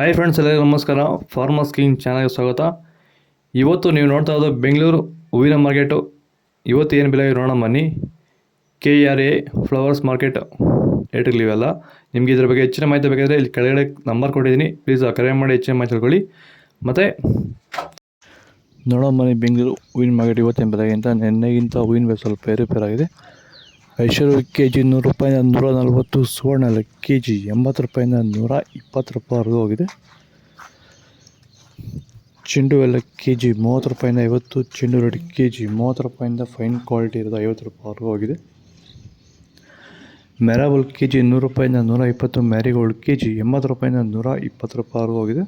Hi friends, ಎಲ್ಲರಿಗೂ ನಮಸ್ಕಾರ. Farmers king ಚಾನಲ್ಗೆ ಸ್ವಾಗತ. ಇವತ್ತು ನೀವು ನೋಡ್ತಾ ಇರೋದು ಬೆಂಗಳೂರು ಹೂವಿನ ಮಾರ್ಕೆಟು. ಇವತ್ತು ಏನು ಬೆಲೆ ನೋಡೋಣ ಬನ್ನಿ. KRA ಫ್ಲವರ್ಸ್ ಮಾರ್ಕೆಟ್ ರೇಟ್ಗಳಿವೆಲ್ಲ. ನಿಮಗೆ ಇದ್ರ ಬಗ್ಗೆ ಹೆಚ್ಚಿನ ಮಾಹಿತಿ ಬೇಕಾದರೆ ಇಲ್ಲಿ ಕೆಳಗಡೆ ನಂಬರ್ ಕೊಟ್ಟಿದ್ದೀನಿ, ಪ್ಲೀಸ್ ಕರೆ ಮಾಡಿ ಹೆಚ್ಚಿನ ಮಾಹಿತಿ ತಿಳ್ಕೊಳ್ಳಿ. ಮತ್ತು ನೋಡೋ ಬನ್ನಿ ಬೆಂಗಳೂರು ಹೂವಿನ ಮಾರ್ಕೆಟ್ ಇವತ್ತೇನು ಬೆಲೆ ಅಂತ. ನೆನ್ನೆಗಿಂತ ಹೂವಿನ ಬೆಲೆ ಸ್ವಲ್ಪ ಏರುಪೇರಾಗಿದೆ. ಐಶ್ವರ್ಯ KG 100 ರೂಪಾಯಿಂದ 140, ಸುವರ್ಣ KG 80 ರೂಪಾಯಿಂದ 120 ರೂಪಾಯಿವರೆಗೂ ಹೋಗಿದೆ. ಚೆಂಡು ಎಲ್ಲ KG 30 ರೂಪಾಯಿಂದ 50, ಚೆಂಡು ರೆಡ್ KG 30 ರೂಪಾಯಿಂದ ಫೈನ್ ಕ್ವಾಲಿಟಿ ಇರೋದು 50 ರೂಪಾಯಿವರೆಗೂ ಹೋಗಿದೆ. ಮೆರಾಬಲ್ KG 100 ರೂಪಾಯಿಂದ 120, ಮ್ಯಾರಿಗೋಲ್ಡ್ KG 80 ರೂಪಾಯಿಂದ 120 ರೂಪಾಯಿವರೆಗೂ ಹೋಗಿದೆ.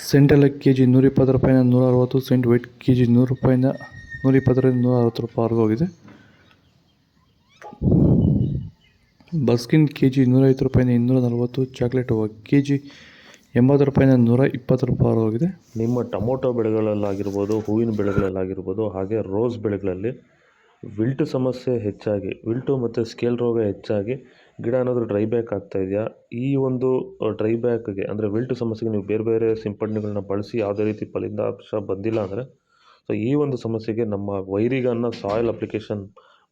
ಸೆಂಟೆಲ್ಲ KG 120 ರೂಪಾಯಿಂದ 160, ಸೆಂಟ್ ವೈಟ್ KG 100 ರೂಪಾಯಿಂದ 120ರಿಂದ 160 ರೂಪಾಯಿವರೆಗೂ ಹೋಗಿದೆ. ಬಸ್ಕಿನ್ KG 150 ರೂಪಾಯಿಂದ 240, ಚಾಕ್ಲೇಟ್ ಹೂವು KG 80 ರೂಪಾಯಿಂದ 120 ರೂಪಾಯಿವರೆಗೂ ಹೋಗಿದೆ. ನಿಮ್ಮ ಟೊಮೊಟೊ ಬೆಳೆಗಳಲ್ಲಾಗಿರ್ಬೋದು, ಹೂವಿನ ಬೆಳೆಗಳಲ್ಲಾಗಿರ್ಬೋದು, ಹಾಗೆ ರೋಸ್ ಬೆಳೆಗಳಲ್ಲಿ ವಿಲ್ಟು ಸಮಸ್ಯೆ ಹೆಚ್ಚಾಗಿ, ವಿಲ್ಟು ಮತ್ತು ಸ್ಕೇಲ್ ರೋಗ ಹೆಚ್ಚಾಗಿ ಗಿಡ ಏನಾದರೂ ಡ್ರೈ ಬ್ಯಾಕ್ ಆಗ್ತಾ ಇದೆಯಾ? ಈ ಒಂದು ಡ್ರೈ ಬ್ಯಾಕ್ಗೆ ಅಂದರೆ ವಿಲ್ಟು ಸಮಸ್ಯೆಗೆ ನೀವು ಬೇರೆ ಬೇರೆ ಸಿಂಪಡಣೆಗಳನ್ನ ಬಳಸಿ ಯಾವುದೇ ರೀತಿ ಫಲಿತಾಂಶ ಬಂದಿಲ್ಲ ಅಂದರೆ, ಸೊ ಈ ಒಂದು ಸಮಸ್ಯೆಗೆ ನಮ್ಮ ವೈರಿಗನ್ನ ಸಾಯಿಲ್ ಅಪ್ಲಿಕೇಶನ್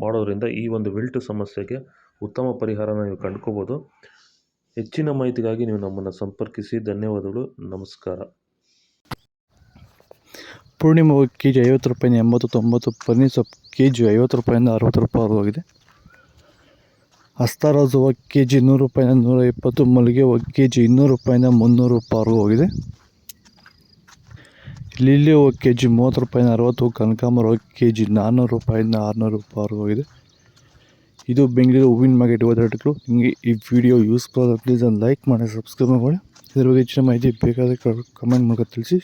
ಮಾಡೋದ್ರಿಂದ ಈ ಒಂದು ವಿಲ್ಟು ಸಮಸ್ಯೆಗೆ ಉತ್ತಮ ಪರಿಹಾರನ ನೀವು ಕಂಡುಕೋಬೋದು. ಹೆಚ್ಚಿನ ಮಾಹಿತಿಗಾಗಿ ನೀವು ನಮ್ಮನ್ನು ಸಂಪರ್ಕಿಸಿ. ಧನ್ಯವಾದಗಳು, ನಮಸ್ಕಾರ. ಪೂರ್ಣಿಮಾ ಹೂವು KG 50 ರೂಪಾಯಿಂದ 80, 90, ಪನ್ನೀರ್ ಸೊಪ್ಪು KG 50 ರೂಪಾಯಿಂದ 60 ರೂಪಾಯಿವರೆಗೂ ಹೋಗಿದೆ. ಹಸ್ತಾರಾಜ್ ಹೂವು KG 100 ರೂಪಾಯಿಂದ 120, ಮಲ್ಲಿಗೆ ಹೂವು KG 200 ರೂಪಾಯಿಂದ 300 ರೂಪಾಯಿವರೆಗೂ ಹೋಗಿದೆ. ಲಿಲ್ಲಿ ಹೂವು KG 30 ರೂಪಾಯಿಂದ 60, ಕನಕಾಂಬರ ಹೂವು KG 400 ರೂಪಾಯಿಂದ 600 ರೂಪಾಯಿವರೆಗೂ ಹೋಗಿದೆ. ಇದು ಬೆಂಗಳೂರು ಹೂವಿನ ಮಾರ್ಕೆಟ್ ಇವತ್ತು ರೇಟ್ಗಳು. ನಿಮಗೆ ಈ ವಿಡಿಯೋ ಯೂಸ್ಫುಲ್ ಆದರೆ ಪ್ಲೀಸ್ ಒಂದು ಲೈಕ್ ಮಾಡಿ, ಸಬ್ಸ್ಕ್ರೈಬ್ ಮಾಡಿ. ಇದ್ರ ಬಗ್ಗೆ ಹೆಚ್ಚಿನ ಮಾಹಿತಿ ಬೇಕಾದರೆ ಕಮೆಂಟ್ ಮೂಲಕ ತಿಳಿಸಿ.